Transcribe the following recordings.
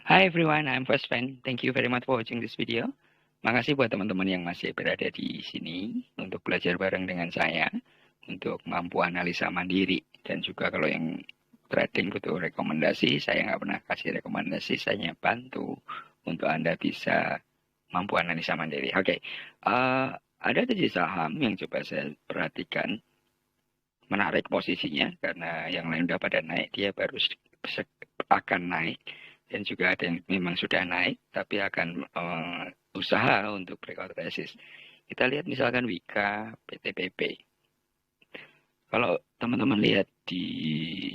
Hi everyone, I'm First Fan. Thank you very much for watching this video. Makasih buat teman-teman yang masih berada di sini untuk belajar bareng dengan saya untuk mampu analisa mandiri. Dan juga kalau yang trading butuh rekomendasi, saya nggak pernah kasih rekomendasi, saya bantu untuk Anda bisa mampu analisa mandiri. Oke, ada 7 saham yang coba saya perhatikan menarik posisinya karena yang lain udah pada naik, dia baru akan naik. Dan juga ada yang memang sudah naik, tapi akan usaha untuk breakout resist. Kita lihat misalkan Wika, PTPP. Kalau teman-teman lihat di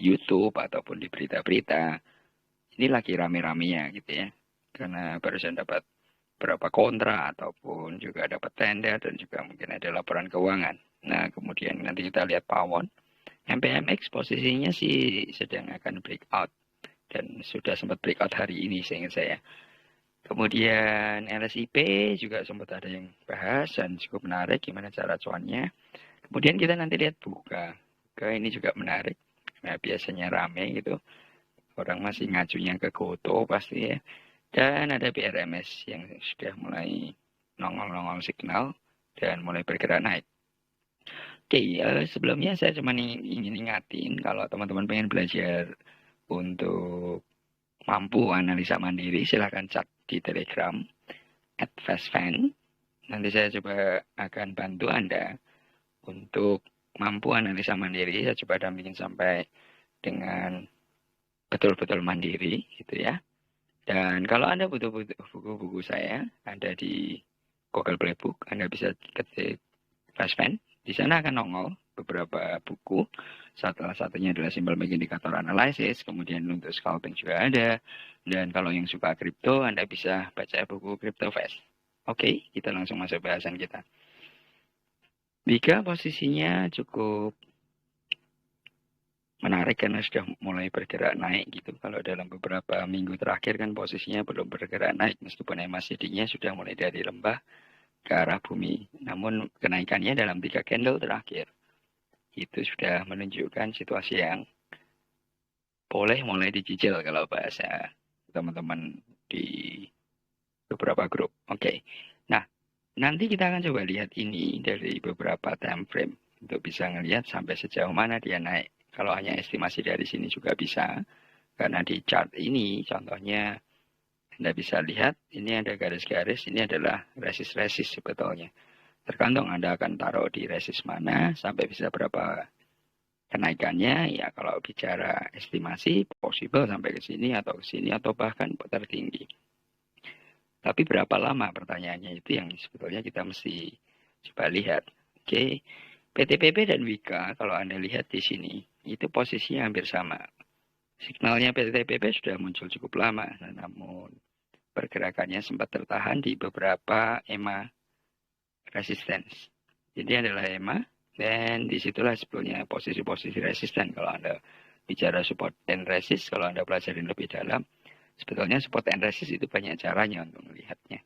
YouTube ataupun di berita-berita, ini lagi rame-ramenya gitu ya. Karena barusan dapat berapa kontra ataupun juga dapat tender dan juga mungkin ada laporan keuangan. Nah, kemudian nanti kita lihat Pawon. MPMX posisinya sih sedang akan breakout. Dan sudah sempat breakout hari ini seingat saya. Kemudian LSIP juga sempat ada yang bahas dan cukup menarik gimana cara cuannya. Kemudian kita nanti lihat buka. Buka ini juga menarik. Nah, biasanya rame gitu. Orang masih ngajunya ke Goto pasti ya. Dan ada BRMS yang sudah mulai nongol-nongol signal dan mulai bergerak naik. Oke, sebelumnya saya cuma ingin ingatin kalau teman-teman pengen belajar untuk mampu analisa mandiri, silahkan chat di Telegram @fastfan. Nanti saya coba akan bantu Anda untuk mampu analisa mandiri. Saya coba dampingin sampai dengan betul-betul mandiri gitu ya. Dan kalau Anda butuh buku-buku saya, ada di Google Playbook, Anda bisa ketik Fastfan. Di sana akan nongol beberapa buku. Salah satunya adalah Simple Indikator Analysis, kemudian untuk scalping juga ada. Dan kalau yang suka kripto, Anda bisa baca buku Crypto Fast. Oke, kita langsung masuk bahasan kita. Wika posisinya cukup menarik karena sudah mulai bergerak naik gitu. Kalau dalam beberapa minggu terakhir kan posisinya belum bergerak naik, meskipun MACD-nya sudah mulai dari lembah ke arah bumi. Namun kenaikannya dalam 3 candle terakhir itu sudah menunjukkan situasi yang boleh mulai dicicil kalau bahasa teman-teman di beberapa grup. Oke. Nah, nanti kita akan coba lihat ini dari beberapa time frame untuk bisa ngelihat sampai sejauh mana dia naik. Kalau hanya estimasi dari sini juga bisa. Karena di chart ini contohnya Anda bisa lihat ini ada garis-garis, ini adalah resist-resist sebetulnya. Tergantung Anda akan taruh di resist mana sampai bisa berapa kenaikannya. Ya kalau bicara estimasi possible sampai ke sini atau bahkan tertinggi. Tapi berapa lama pertanyaannya itu yang sebetulnya kita mesti coba lihat. Oke, PTPP dan Wika kalau Anda lihat di sini itu posisinya hampir sama. Signalnya PTPP sudah muncul cukup lama, namun pergerakannya sempat tertahan di beberapa EMA resistance. Jadi adalah EMA, dan disitulah sebetulnya posisi-posisi resisten. Kalau Anda bicara support and resist, kalau Anda pelajarin lebih dalam, sebetulnya support and resist itu banyak caranya untuk melihatnya.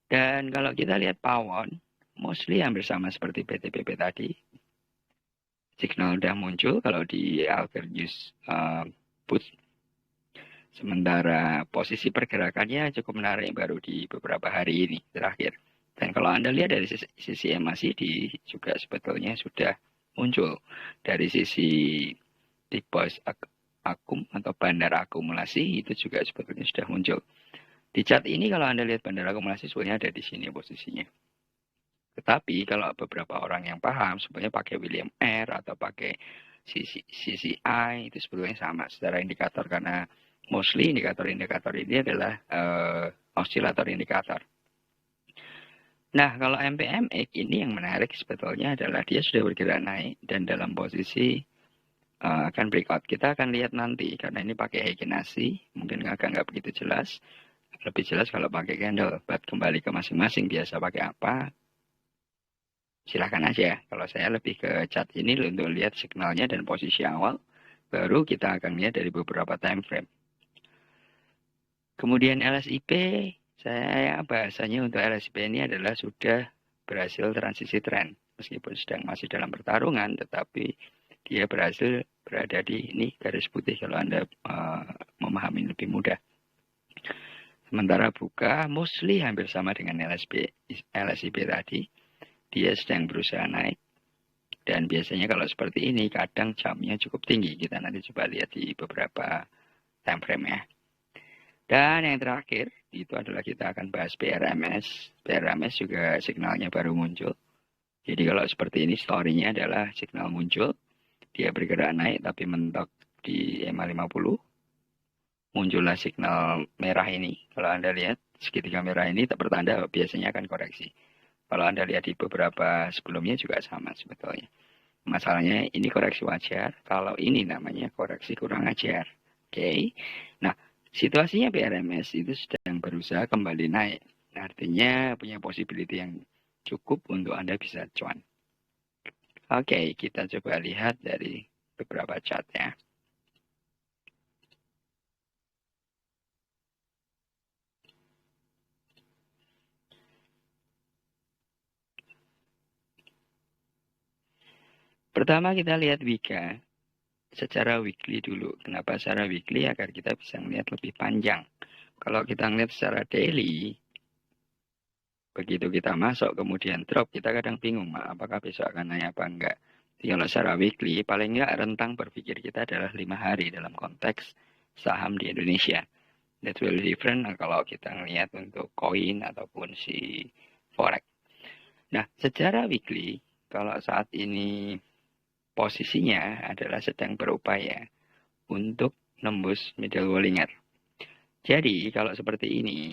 Dan kalau kita lihat Pawon, mostly hampir sama seperti PTPP tadi. Signal udah muncul kalau di Alger News put. Sementara posisi pergerakannya cukup menarik baru di beberapa hari ini terakhir. Dan kalau Anda lihat dari sisi MACD juga sebetulnya sudah muncul. Dari sisi deposit akum atau bandar akumulasi itu juga sebetulnya sudah muncul. Di chart ini kalau Anda lihat bandar akumulasi sebetulnya ada di sini posisinya. Tetapi kalau beberapa orang yang paham sebetulnya pakai William R atau pakai CCI itu sebetulnya sama secara indikator karena mostly indikator-indikator ini adalah osilator indikator. Nah, kalau MPMX ini yang menarik sebetulnya adalah dia sudah bergerak naik dan dalam posisi akan breakout. Kita akan lihat nanti karena ini pakai Heikinasi, mungkin agak nggak begitu jelas. Lebih jelas kalau pakai candle, but kembali ke masing-masing biasa pakai apa. Silahkan aja. Kalau saya lebih ke chart ini untuk lihat signalnya dan posisi awal, baru kita akan lihat dari beberapa time frame. Kemudian LSIP, saya bahasanya untuk LSIP ini adalah sudah berhasil transisi tren. Meskipun sedang masih dalam pertarungan, tetapi dia berhasil berada di ini garis putih kalau Anda memahami lebih mudah. Sementara buka mostly hampir sama dengan LSIB tadi. Dia sedang berusaha naik. Dan biasanya kalau seperti ini kadang jamnya cukup tinggi. Kita nanti coba lihat di beberapa time frame ya. Dan yang terakhir itu adalah kita akan bahas PRMS. PRMS juga signalnya baru muncul. Jadi kalau seperti ini story-nya adalah signal muncul. Dia bergerak naik tapi mentok di EMA 50. Muncullah signal merah ini. Kalau Anda lihat segitiga merah ini pertanda biasanya akan koreksi. Kalau Anda lihat di beberapa sebelumnya juga sama sebetulnya. Masalahnya ini koreksi wajar. Kalau ini namanya koreksi kurang ajar. Oke. Nah, situasinya PRMS itu sedang berusaha kembali naik. Artinya punya possibility yang cukup untuk Anda bisa cuan. Oke, kita coba lihat dari beberapa chart ya. Pertama kita lihat Wika secara weekly dulu. Kenapa secara weekly? Agar kita bisa melihat lebih panjang. Kalau kita melihat secara daily, begitu kita masuk kemudian drop, kita kadang bingung, apakah besok akan naik apa enggak. Jadi kalau secara weekly, paling enggak rentang berpikir kita adalah 5 hari dalam konteks saham di Indonesia. That's really different kalau kita melihat untuk koin ataupun si forex. Nah, secara weekly, kalau saat ini posisinya adalah sedang berupaya untuk nembus middle Bollinger. Jadi kalau seperti ini,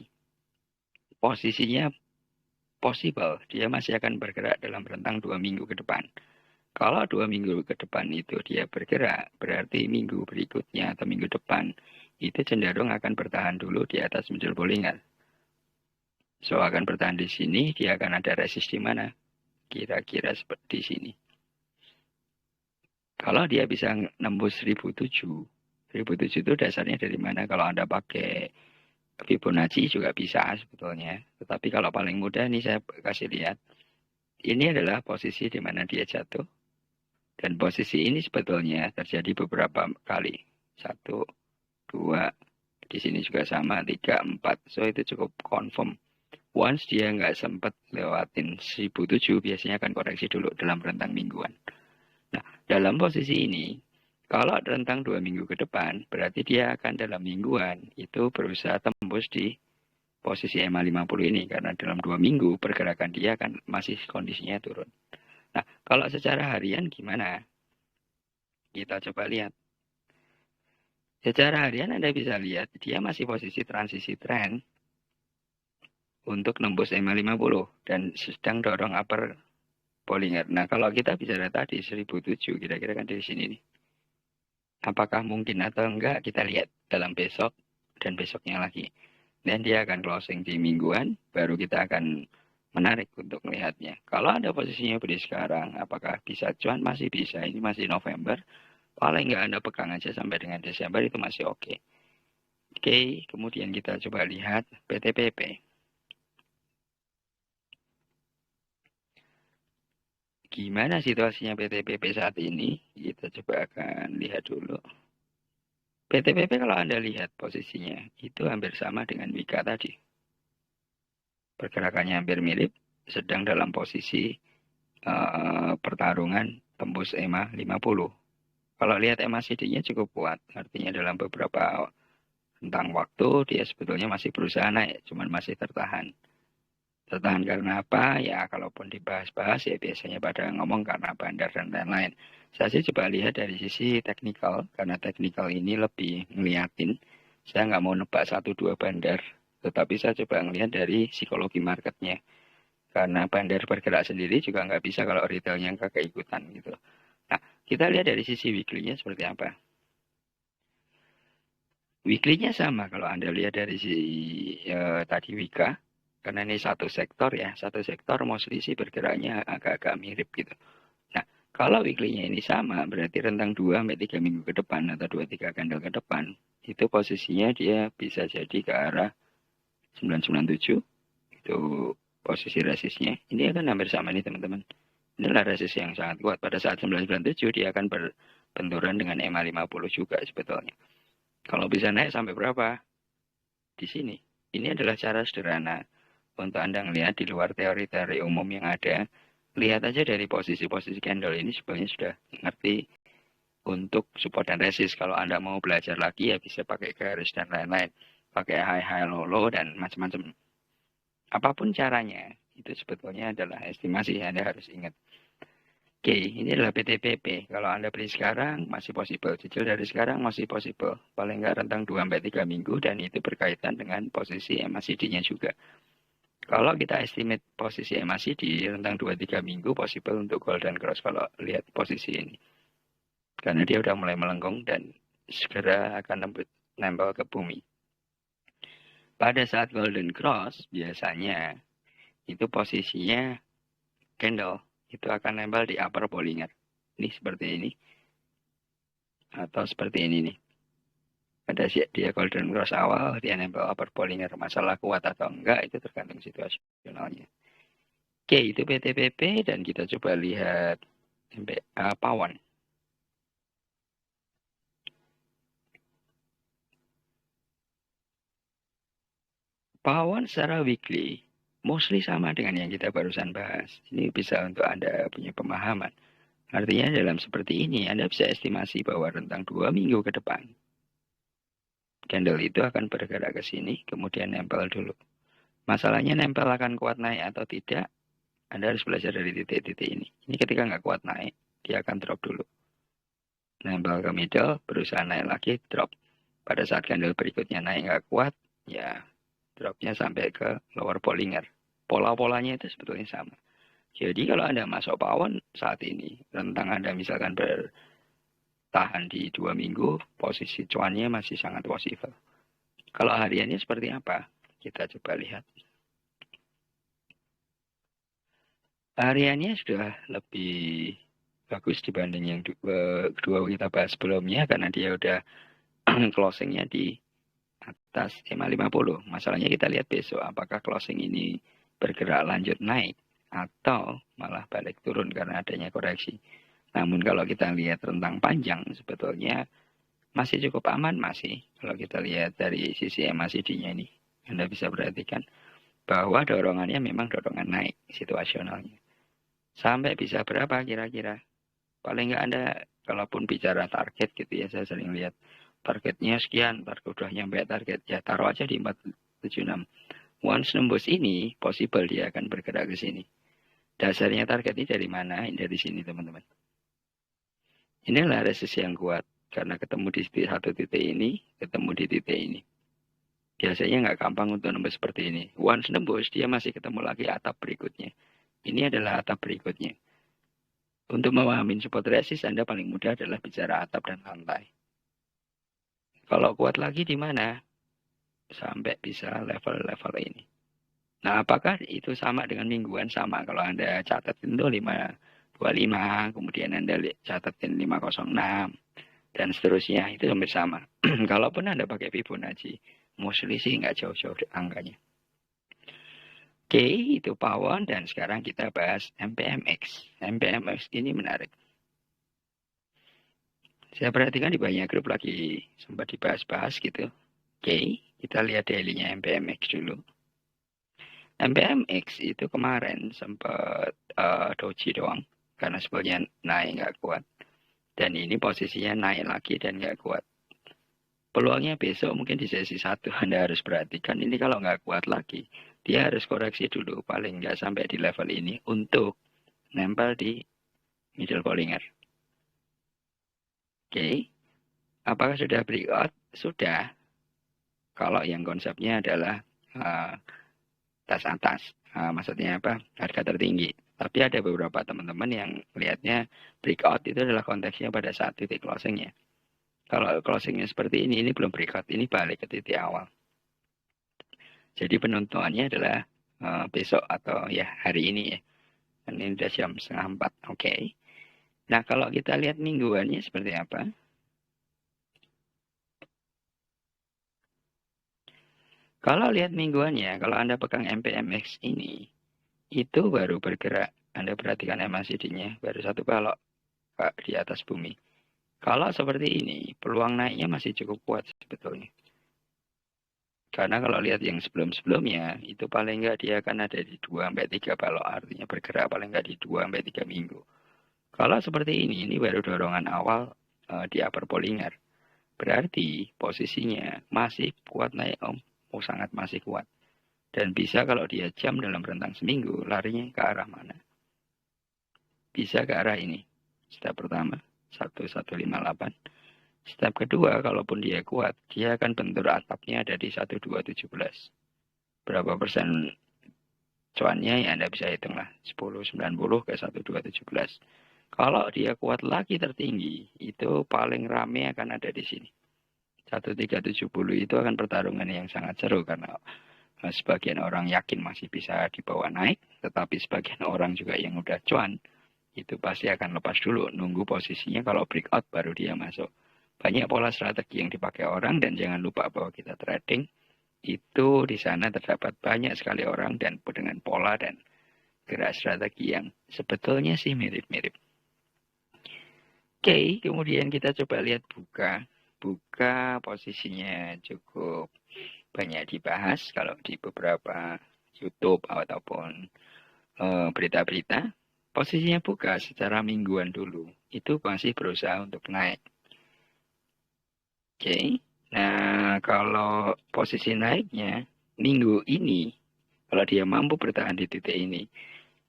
posisinya possible dia masih akan bergerak dalam rentang 2 minggu ke depan. Kalau 2 minggu ke depan itu dia bergerak, berarti minggu berikutnya atau minggu depan itu cenderung akan bertahan dulu di atas middle Bollinger. So akan bertahan di sini, dia akan ada resist di mana? Kira-kira seperti sini. Kalau dia bisa nembus 1007, 1007 itu dasarnya dari mana? Kalau Anda pakai Fibonacci juga bisa sebetulnya. Tetapi kalau paling mudah nih saya kasih lihat. Ini adalah posisi di mana dia jatuh. Dan posisi ini sebetulnya terjadi beberapa kali. 1, 2, di sini juga sama, 3, 4. So itu cukup confirm. Once dia nggak sempat lewatin 1007, biasanya akan koreksi dulu dalam rentang mingguan. Nah, dalam posisi ini, kalau rentang 2 minggu ke depan, berarti dia akan dalam mingguan itu berusaha tembus di posisi EMA 50 ini. Karena dalam 2 minggu pergerakan dia akan masih kondisinya turun. Nah, kalau secara harian gimana? Kita coba lihat. Secara harian Anda bisa lihat, dia masih posisi transisi tren untuk nembus EMA 50 dan sedang dorong upper Bollinger. Nah, kalau kita bicara tadi 1007, kira-kira kan di sini nih. Apakah mungkin atau enggak, kita lihat dalam besok dan besoknya lagi. Dan dia akan closing di mingguan, baru kita akan menarik untuk melihatnya. Kalau Anda posisinya beli sekarang, apakah bisa cuan? Masih bisa, ini masih November. Paling enggak Anda pegang aja sampai dengan Desember, itu masih oke. Oke, kemudian kita coba lihat PTPP. Gimana situasinya PTPP saat ini? Kita coba akan lihat dulu. PTPP kalau Anda lihat posisinya, itu hampir sama dengan Wika tadi. Pergerakannya hampir mirip, sedang dalam posisi pertarungan tembus EMA 50. Kalau lihat MACD-nya cukup kuat, artinya dalam beberapa rentang waktu dia sebetulnya masih berusaha naik, cuman masih tertahan. Tertahan karena apa? Ya kalaupun dibahas-bahas ya biasanya pada ngomong karena bandar dan lain-lain. Saya sih coba lihat dari sisi teknikal, karena teknikal ini lebih ngeliatin. Saya nggak mau nebak 1-2 bandar, tetapi saya coba ngelihat dari psikologi marketnya. Karena bandar bergerak sendiri juga nggak bisa kalau retailnya nggak keikutan gitu. Nah, kita lihat dari sisi weekly-nya seperti apa. Weekly-nya sama kalau Anda lihat dari si tadi Wika. Karena ini satu sektor ya, satu sektor mostly sih bergeraknya agak-agak mirip gitu. Nah, kalau weekly-nya ini sama, berarti rentang 2-3 minggu ke depan atau 2-3 candle ke depan, itu posisinya dia bisa jadi ke arah 997, itu posisi resistnya. Ini akan hampir sama nih teman-teman. Inilah resist yang sangat kuat. Pada saat 997 dia akan berbenturan dengan EMA 50 juga sebetulnya. Kalau bisa naik sampai berapa? Di sini. Ini adalah cara sederhana untuk Anda melihat di luar teori-teori umum yang ada. Lihat aja dari posisi-posisi candle ini sebenarnya sudah ngerti untuk support dan resist. Kalau Anda mau belajar lagi ya bisa pakai garis dan lain-lain. Pakai high, low, low dan macam-macam. Apapun caranya, itu sebetulnya adalah estimasi. Anda harus ingat. Oke, ini adalah PTPP. Kalau Anda beli sekarang, masih possible. Cicil dari sekarang masih possible. Paling nggak rentang 2-3 minggu, dan itu berkaitan dengan posisi MACD-nya juga. Kalau kita estimate posisi MACD rentang 2-3 minggu, possible untuk golden cross kalau lihat posisi ini. Karena dia udah mulai melengkung dan segera akan nempel ke bumi. Pada saat golden cross, biasanya itu posisinya candle itu akan nempel di upper Bollinger. Ini seperti ini. Atau seperti ini nih. Pada dia golden cross awal, dia nempel upper Bollinger. Masalah kuat atau enggak, itu tergantung situasionalnya. Oke, itu PTPP, dan kita coba lihat pawon. Pawon secara weekly, mostly sama dengan yang kita barusan bahas. Ini bisa untuk Anda punya pemahaman. Artinya dalam seperti ini, Anda bisa estimasi bahwa rentang 2 minggu ke depan, candle itu akan bergerak ke sini, kemudian nempel dulu. Masalahnya nempel akan kuat naik atau tidak, Anda harus belajar dari titik-titik ini. Ini ketika nggak kuat naik, dia akan drop dulu. Nempel ke middle, berusaha naik lagi, drop. Pada saat candle berikutnya naik nggak kuat, ya dropnya sampai ke lower Bollinger. Pola-polanya itu sebetulnya sama. Jadi kalau Anda masuk pawon saat ini, rentang Anda misalkan bertahan di 2 minggu, posisi cuannya masih sangat possible. Kalau hariannya seperti apa? Kita coba lihat. Hariannya sudah lebih bagus dibanding yang kedua kita bahas sebelumnya, karena dia udah closingnya di atas EMA 50. Masalahnya kita lihat besok apakah closing ini bergerak lanjut naik atau malah balik turun karena adanya koreksi. Namun kalau kita lihat rentang panjang sebetulnya masih cukup aman masih. Kalau kita lihat dari sisi MACD-nya ini, Anda bisa perhatikan bahwa dorongannya memang dorongan naik situasionalnya. Sampai bisa berapa kira-kira? Paling nggak Anda, kalaupun bicara target gitu ya, saya sering lihat targetnya sekian, target udah nyampe target, ya taruh aja di 476. Once nembus ini, possible dia akan bergerak ke sini. Dasarnya target ini dari mana? Dari sini teman-teman. Inilah resist yang kuat, karena ketemu di satu titik ini, ketemu di titik ini. Biasanya nggak gampang untuk nembus seperti ini. Once nembus, dia masih ketemu lagi atap berikutnya. Ini adalah atap berikutnya. Untuk memahami support resist, Anda paling mudah adalah bicara atap dan lantai. Kalau kuat lagi di mana? Sampai bisa level-level ini. Nah, apakah itu sama dengan mingguan? Sama. Kalau Anda catatin itu 525, kemudian Anda catatin 506, dan seterusnya. Itu hampir sama. Kalaupun Anda pakai Fibonacci, mostly sih nggak jauh-jauh angkanya. Oke, itu pawon, dan sekarang kita bahas MPMX. MPMX ini menarik. Saya perhatikan di banyak grup lagi sempat dibahas-bahas gitu. Oke, kita lihat daily-nya MPMX dulu. MPMX itu kemarin sempat doji doang, karena sebelumnya naik nggak kuat. Dan ini posisinya naik lagi dan nggak kuat. Peluangnya besok mungkin di sesi 1 Anda harus perhatikan. Ini kalau nggak kuat lagi, dia harus koreksi dulu, paling nggak sampai di level ini untuk nempel di middle Bollinger. Oke, apakah sudah breakout? Sudah. Kalau yang konsepnya adalah tas atas, maksudnya apa? Harga tertinggi. Tapi ada beberapa teman-teman yang lihatnya breakout itu adalah konteksnya pada saat titik closingnya. Kalau closingnya seperti ini belum breakout, ini balik ke titik awal. Jadi penentuannya adalah besok atau ya hari ini ya. Dan ini udah jam 3:30. Oke. Nah kalau kita lihat mingguannya seperti apa? Kalau lihat mingguannya, kalau Anda pegang MPMX ini, itu baru bergerak. Anda perhatikan MACD-nya, baru satu balok di atas bumi. Kalau seperti ini, peluang naiknya masih cukup kuat sebetulnya. Karena kalau lihat yang sebelum-sebelumnya, itu paling nggak dia akan ada di 2-3 balok. Artinya bergerak paling nggak di 2-3 minggu. Kalau seperti ini baru dorongan awal di upper Bollinger. Berarti posisinya masih kuat naik Om. Oh, sangat masih kuat. Dan bisa kalau dia jam dalam rentang seminggu, larinya ke arah mana? Bisa ke arah ini. Step pertama, 1158. Step kedua, kalaupun dia kuat, dia akan bentur atapnya ada di 1217. Berapa persen cuannya ya Anda bisa hitung lah. 1090 ke 1217. Kalau dia kuat lagi tertinggi, itu paling rame akan ada di sini. 1370 itu akan pertarungan yang sangat seru karena sebagian orang yakin masih bisa dibawa naik, tetapi sebagian orang juga yang udah cuan, itu pasti akan lepas dulu, nunggu posisinya kalau breakout baru dia masuk. Banyak pola strategi yang dipakai orang dan jangan lupa bahwa kita trading, itu di sana terdapat banyak sekali orang dan dengan pola dan gerak strategi yang sebetulnya sih mirip-mirip. Oke, kemudian kita coba lihat buka. Buka posisinya cukup banyak dibahas kalau di beberapa YouTube ataupun berita-berita. Posisinya buka secara mingguan dulu. Itu masih berusaha untuk naik. Oke. Nah, kalau posisi naiknya minggu ini, kalau dia mampu bertahan di titik ini,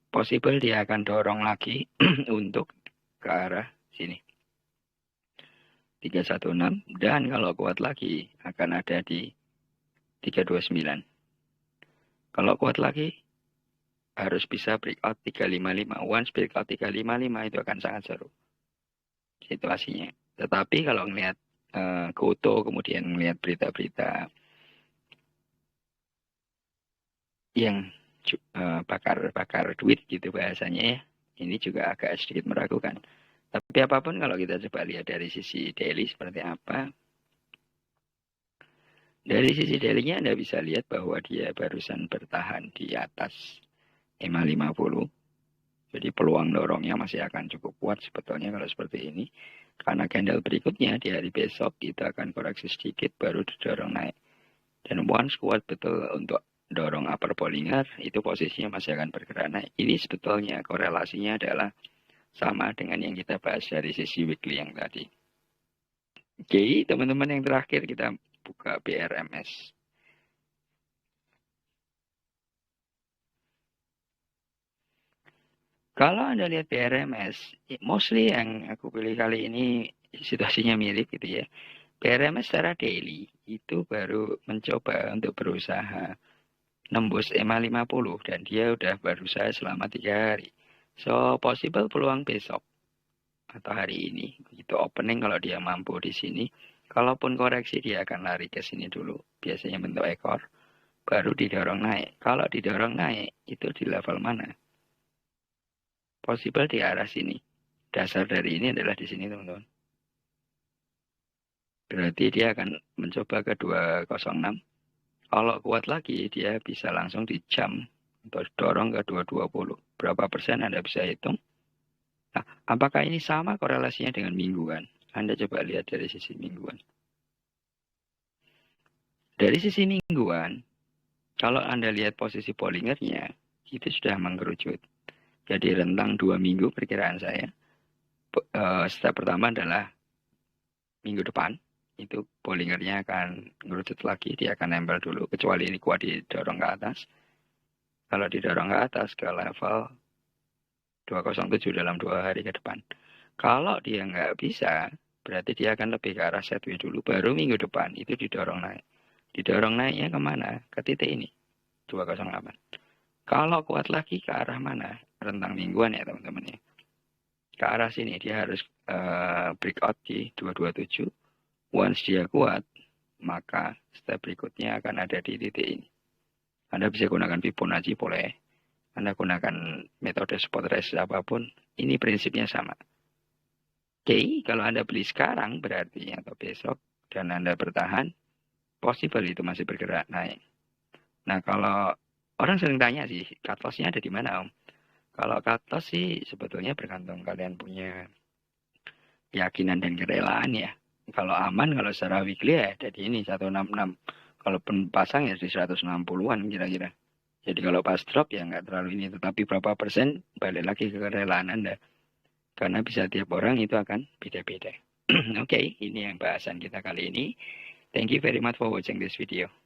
possible dia akan dorong lagi untuk ke arah sini. 316 dan kalau kuat lagi akan ada di 329. Kalau kuat lagi harus bisa breakout 355. Once breakout 355 itu akan sangat seru situasinya. Tetapi kalau ngelihat Goto kemudian ngelihat berita-berita yang bakar duit gitu bahasanya ya, ini juga agak sedikit meragukan. Tapi apapun kalau kita coba lihat dari sisi daily seperti apa, dari sisi daily-nya Anda bisa lihat bahwa dia barusan bertahan di atas EMA 50. Jadi peluang dorongnya masih akan cukup kuat sebetulnya kalau seperti ini. Karena candle berikutnya di hari besok kita akan koreksi sedikit baru didorong naik. Dan once kuat betul untuk dorong upper Bollinger, itu posisinya masih akan bergerak naik. Ini sebetulnya korelasinya adalah sama dengan yang kita bahas dari sisi weekly yang tadi. Oke, teman-teman, yang terakhir kita buka BRMS. Kalau Anda lihat BRMS, mostly yang aku pilih kali ini situasinya mirip gitu ya. BRMS secara daily itu baru mencoba untuk berusaha nembus EMA 50 dan dia udah berusaha selama 3 hari. So, possible peluang besok atau hari ini itu opening kalau dia mampu di sini. Kalaupun koreksi dia akan lari ke sini dulu, biasanya bentuk ekor, baru didorong naik. Kalau didorong naik itu di level mana? Possible di arah sini. Dasar dari ini adalah di sini, teman-teman. Berarti dia akan mencoba ke 206. Kalau kuat lagi, dia bisa langsung di jam untuk dorong ke 220. Berapa persen Anda bisa hitung? Nah, apakah ini sama korelasinya dengan mingguan? Anda coba lihat dari sisi mingguan. Dari sisi mingguan, kalau Anda lihat posisi Bollingernya, itu sudah mengkerucut. Jadi rentang 2 minggu perkiraan saya. Step pertama adalah minggu depan. Itu Bollingernya akan ngerucut lagi. Dia akan nempel dulu. Kecuali ini kuat didorong ke atas. Kalau didorong ke atas ke level 207 dalam 2 hari ke depan. Kalau dia nggak bisa, berarti dia akan lebih ke arah sideways dulu. Baru minggu depan itu didorong naik. Didorong naiknya kemana? Ke titik ini. 208. Kalau kuat lagi ke arah mana? Rentang mingguan ya teman-teman ya. Ke arah sini dia harus breakout di 227. Once dia kuat, maka step berikutnya akan ada di titik ini. Anda bisa gunakan Fibonacci boleh. Anda gunakan metode spot rest apapun, ini prinsipnya sama. Oke, kalau Anda beli sekarang berarti atau besok dan Anda bertahan, possible itu masih bergerak naik. Nah, kalau orang sering tanya sih, cut loss-nya ada di mana, Om? Kalau cut loss sih sebetulnya bergantung kalian punya keyakinan dan kerelaan ya. Kalau aman, kalau secara weekly ya ada di ini 166. Kalau pasang ya di 160-an kira-kira. Jadi kalau pas drop ya nggak terlalu ini, tetapi berapa persen balik lagi ke kerelaan Anda. Karena bisa tiap orang itu akan beda-beda. Oke, ini yang bahasan kita kali ini. Thank you very much for watching this video.